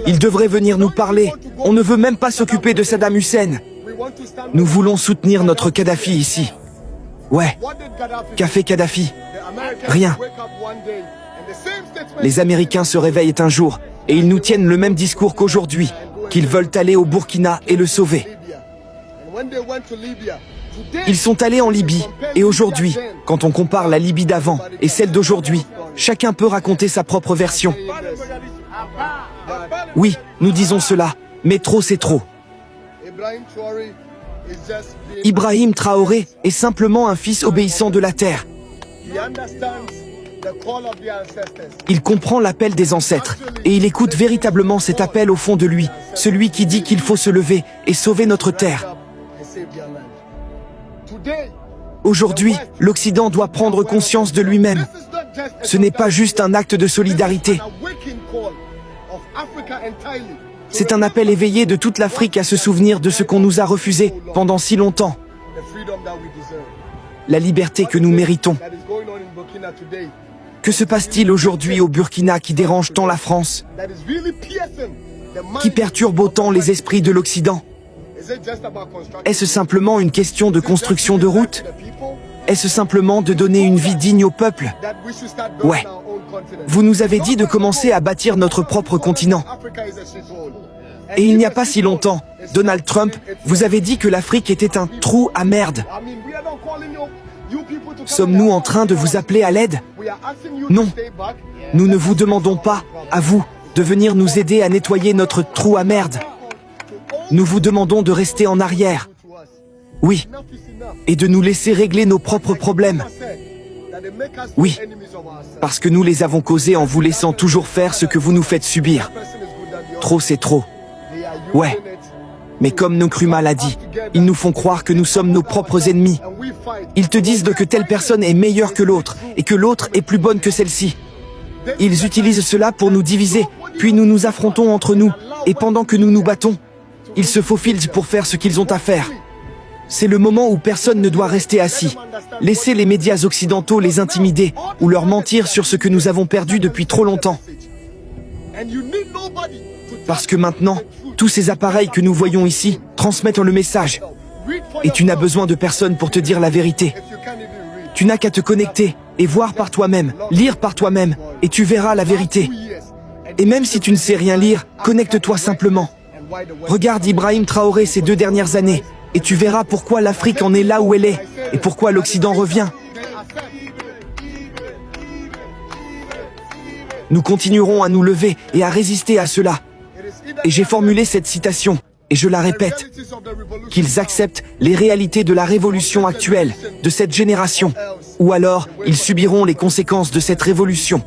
Ils devraient venir nous parler. On ne veut même pas s'occuper de Saddam Hussein. Nous voulons soutenir notre Kadhafi ici. Ouais. Qu'a fait Kadhafi? Rien. Les Américains se réveillent un jour et ils nous tiennent le même discours qu'aujourd'hui, qu'ils veulent aller au Burkina et le sauver. Ils sont allés en Libye, et aujourd'hui, quand on compare la Libye d'avant et celle d'aujourd'hui, chacun peut raconter sa propre version. Oui, nous disons cela, mais trop c'est trop. Ibrahim Traoré est simplement un fils obéissant de la terre. Il comprend l'appel des ancêtres, et il écoute véritablement cet appel au fond de lui, celui qui dit qu'il faut se lever et sauver notre terre. Aujourd'hui, l'Occident doit prendre conscience de lui-même. Ce n'est pas juste un acte de solidarité. C'est un appel éveillé de toute l'Afrique à se souvenir de ce qu'on nous a refusé pendant si longtemps. La liberté que nous méritons. Que se passe-t-il aujourd'hui au Burkina qui dérange tant la France? Qui perturbe autant les esprits de l'Occident? Est-ce simplement une question de construction de routes? Est-ce simplement de donner une vie digne au peuple? Ouais. Vous nous avez dit de commencer à bâtir notre propre continent. Et il n'y a pas si longtemps, Donald Trump vous avait dit que l'Afrique était un trou à merde. Sommes-nous en train de vous appeler à l'aide? Non. Nous ne vous demandons pas, à vous, de venir nous aider à nettoyer notre trou à merde. Nous vous demandons de rester en arrière. Oui. Et de nous laisser régler nos propres problèmes. Oui. Parce que nous les avons causés en vous laissant toujours faire ce que vous nous faites subir. Trop c'est trop. Ouais. Mais comme Nkrumah l'a dit, ils nous font croire que nous sommes nos propres ennemis. Ils te disent que telle personne est meilleure que l'autre et que l'autre est plus bonne que celle-ci. Ils utilisent cela pour nous diviser, puis nous nous affrontons entre nous, et pendant que nous nous battons, ils se faufilent pour faire ce qu'ils ont à faire. C'est le moment où personne ne doit rester assis. Laissez les médias occidentaux les intimider ou leur mentir sur ce que nous avons perdu depuis trop longtemps. Parce que maintenant, tous ces appareils que nous voyons ici transmettent le message. Et tu n'as besoin de personne pour te dire la vérité. Tu n'as qu'à te connecter et voir par toi-même, lire par toi-même, et tu verras la vérité. Et même si tu ne sais rien lire, connecte-toi simplement. Regarde Ibrahim Traoré ces 2 dernières années, et tu verras pourquoi l'Afrique en est là où elle est, et pourquoi l'Occident revient. Nous continuerons à nous lever et à résister à cela. Et j'ai formulé cette citation, et je la répète, qu'ils acceptent les réalités de la révolution actuelle, de cette génération, ou alors ils subiront les conséquences de cette révolution.